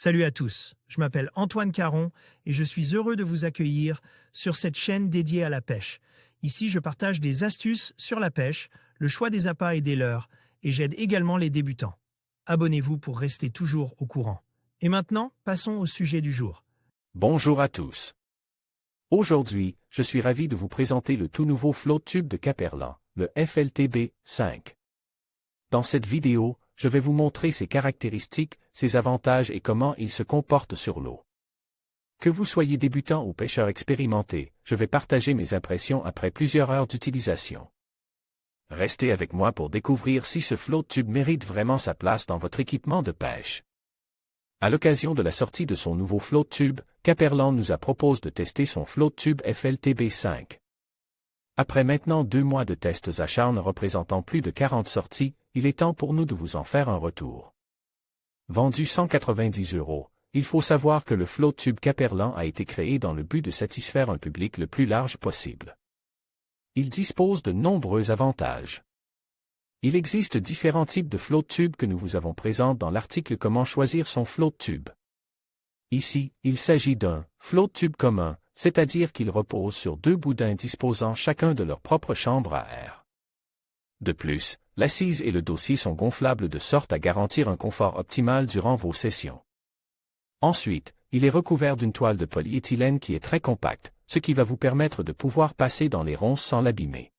Salut à tous, je m'appelle Antoine Caron et je suis heureux de vous accueillir sur cette chaîne dédiée à la pêche. Ici, je partage des astuces sur la pêche, le choix des appâts et des leurres, et j'aide également les débutants. Abonnez-vous pour rester toujours au courant. Et maintenant, passons au sujet du jour. Bonjour à tous. Aujourd'hui, je suis ravi de vous présenter le tout nouveau float tube de Caperlan, le FLTB 5. Dans cette vidéo, je vais vous montrer ses caractéristiques, ses avantages et comment il se comporte sur l'eau. Que vous soyez débutant ou pêcheur expérimenté, je vais partager mes impressions après plusieurs heures d'utilisation. Restez avec moi pour découvrir si ce float tube mérite vraiment sa place dans votre équipement de pêche. À l'occasion de la sortie de son nouveau float tube, Caperlan nous a proposé de tester son float tube FLTB 5. Après maintenant 2 mois de tests acharnes représentant plus de 40 sorties, il est temps pour nous de vous en faire un retour. Vendu 190 €, il faut savoir que le float tube Caperlan a été créé dans le but de satisfaire un public le plus large possible. Il dispose de nombreux avantages. Il existe différents types de float tube que nous vous avons présents dans l'article Comment choisir son float tube. Ici, il s'agit d'un float tube commun, c'est-à-dire qu'il repose sur 2 boudins disposant chacun de leur propre chambre à air. De plus, l'assise et le dossier sont gonflables de sorte à garantir un confort optimal durant vos sessions. Ensuite, il est recouvert d'une toile de polyéthylène qui est très compacte, ce qui va vous permettre de pouvoir passer dans les ronces sans l'abîmer.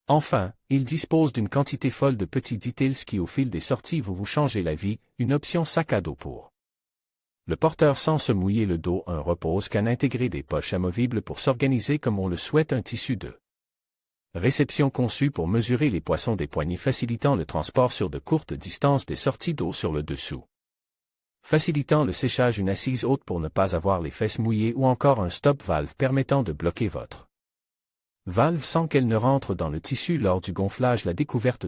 Enfin, il dispose d'une quantité folle de petits details qui au fil des sorties vous changez la vie, une option sac à dos pour le porteur sans se mouiller le dos repose qu'à intégrer des poches amovibles pour s'organiser comme on le souhaite un tissu de réception conçu pour mesurer les poissons des poignées facilitant le transport sur de courtes distances des sorties d'eau sur le dessous. Facilitant le séchage une assise haute pour ne pas avoir les fesses mouillées ou encore un stop valve permettant de bloquer votre valve sans qu'elle ne rentre dans le tissu lors du gonflage.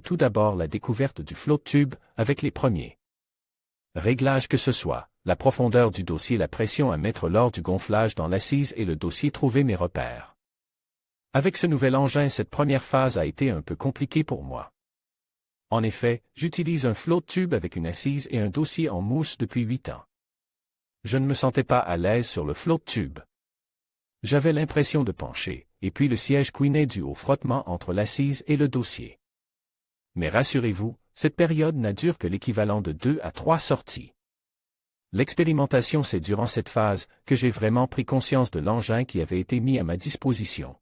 Tout d'abord la découverte du float tube avec les premiers réglages que ce soit, la profondeur du dossier, la pression à mettre lors du gonflage dans l'assise et le dossier. Trouver mes repères. Avec ce nouvel engin, cette première phase a été un peu compliquée pour moi. En effet, j'utilise un float tube avec une assise et un dossier en mousse depuis 8 ans. Je ne me sentais pas à l'aise sur le float tube. J'avais l'impression de pencher, et puis le siège couinait dû au frottement entre l'assise et le dossier. Mais rassurez-vous, cette période n'a duré que l'équivalent de 2 à 3 sorties. L'expérimentation, c'est durant cette phase que j'ai vraiment pris conscience de l'engin qui avait été mis à ma disposition.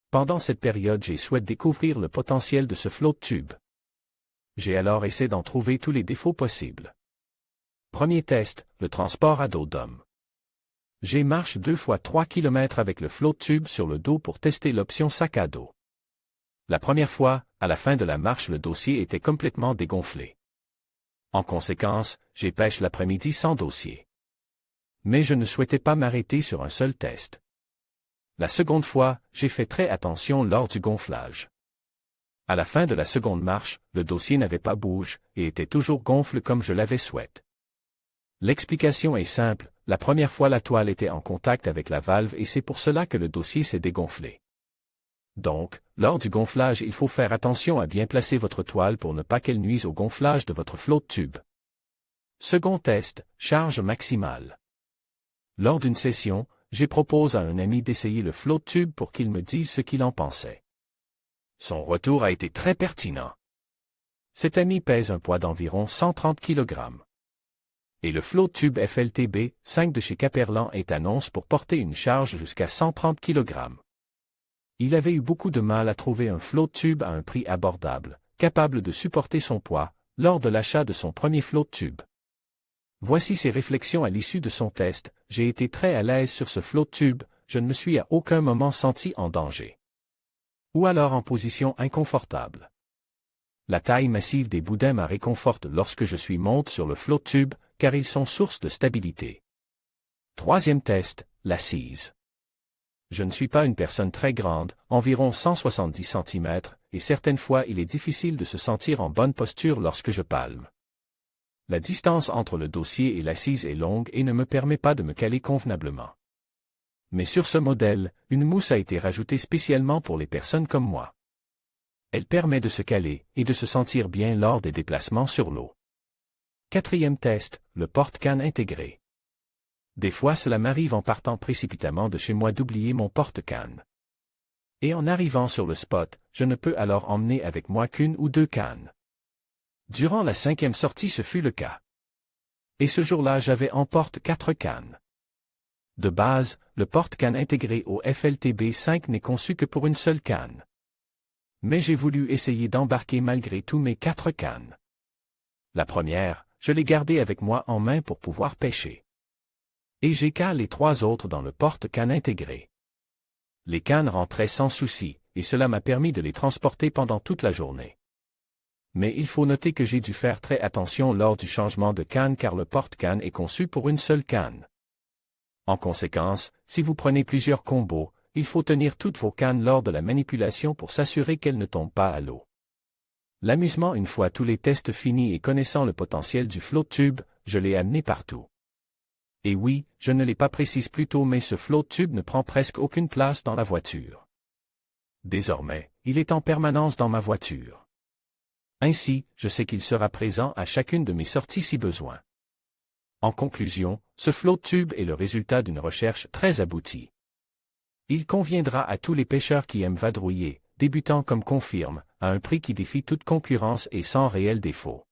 Pendant cette période, j'ai souhaité découvrir le potentiel de ce float tube. J'ai alors essayé d'en trouver tous les défauts possibles. Premier test, le transport à dos d'homme. J'ai marché 2 fois 3 km avec le float tube sur le dos pour tester l'option sac à dos. La première fois, à la fin de la marche, le dossier était complètement dégonflé. En conséquence, j'ai pêché l'après-midi sans dossier. Mais je ne souhaitais pas m'arrêter sur un seul test. La seconde fois, j'ai fait très attention lors du gonflage. À la fin de la seconde marche, le dossier n'avait pas bougé et était toujours gonflé comme je l'avais souhaité. L'explication est simple, la première fois la toile était en contact avec la valve et c'est pour cela que le dossier s'est dégonflé. Donc, lors du gonflage, il faut faire attention à bien placer votre toile pour ne pas qu'elle nuise au gonflage de votre float tube. Second test, charge maximale. Lors d'une session, j'ai proposé à un ami d'essayer le float tube pour qu'il me dise ce qu'il en pensait. Son retour a été très pertinent. Cet ami pèse un poids d'environ 130 kg. Et le float tube FLTB 5 de chez Caperlan est annonce pour porter une charge jusqu'à 130 kg. Il avait eu beaucoup de mal à trouver un float tube à un prix abordable, capable de supporter son poids, lors de l'achat de son premier float tube. Voici ses réflexions à l'issue de son test. J'ai été très à l'aise sur ce float tube, je ne me suis à aucun moment senti en danger. Ou alors en position inconfortable. La taille massive des boudins me réconforte lorsque je suis monte sur le float tube, car ils sont source de stabilité. Troisième test, l'assise. Je ne suis pas une personne très grande, environ 170 cm, et certaines fois il est difficile de se sentir en bonne posture lorsque je palme. La distance entre le dossier et l'assise est longue et ne me permet pas de me caler convenablement. Mais sur ce modèle, une mousse a été rajoutée spécialement pour les personnes comme moi. Elle permet de se caler et de se sentir bien lors des déplacements sur l'eau. Quatrième test, le porte-canne intégré. Des fois cela m'arrive en partant précipitamment de chez moi d'oublier mon porte-canne. Et en arrivant sur le spot, je ne peux alors emmener avec moi qu'une ou deux cannes. Durant la 5e sortie ce fut le cas. Et ce jour-là j'avais en porte 4 cannes. De base, le porte-canne intégré au FLTB5 n'est conçu que pour une seule canne. Mais j'ai voulu essayer d'embarquer malgré tout mes 4 cannes. La première, je l'ai gardée avec moi en main pour pouvoir pêcher. Et j'ai calé les 3 autres dans le porte-canne intégré. Les cannes rentraient sans souci, et cela m'a permis de les transporter pendant toute la journée. Mais il faut noter que j'ai dû faire très attention lors du changement de canne car le porte-canne est conçu pour une seule canne. En conséquence, si vous prenez plusieurs combos, il faut tenir toutes vos cannes lors de la manipulation pour s'assurer qu'elles ne tombent pas à l'eau. L'amusement une fois tous les tests finis et connaissant le potentiel du float tube, je l'ai amené partout. Et oui, je ne l'ai pas précisé plus tôt mais ce float tube ne prend presque aucune place dans la voiture. Désormais, il est en permanence dans ma voiture. Ainsi, je sais qu'il sera présent à chacune de mes sorties si besoin. En conclusion, ce float tube est le résultat d'une recherche très aboutie. Il conviendra à tous les pêcheurs qui aiment vadrouiller, débutants comme confirme, à un prix qui défie toute concurrence et sans réel défaut.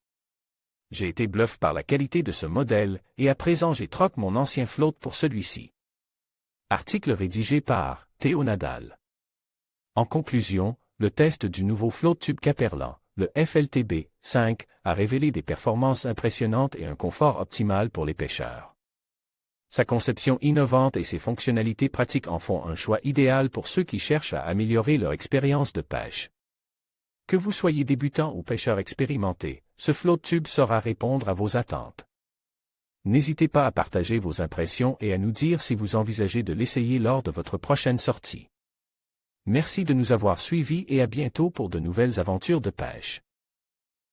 J'ai été bluffé par la qualité de ce modèle, et à présent j'ai troqué mon ancien float pour celui-ci. Article rédigé par Théo Nadal. En conclusion, le test du nouveau float tube Caperlan, le FLTB5, a révélé des performances impressionnantes et un confort optimal pour les pêcheurs. Sa conception innovante et ses fonctionnalités pratiques en font un choix idéal pour ceux qui cherchent à améliorer leur expérience de pêche. Que vous soyez débutant ou pêcheur expérimenté, ce float tube saura répondre à vos attentes. N'hésitez pas à partager vos impressions et à nous dire si vous envisagez de l'essayer lors de votre prochaine sortie. Merci de nous avoir suivis et à bientôt pour de nouvelles aventures de pêche.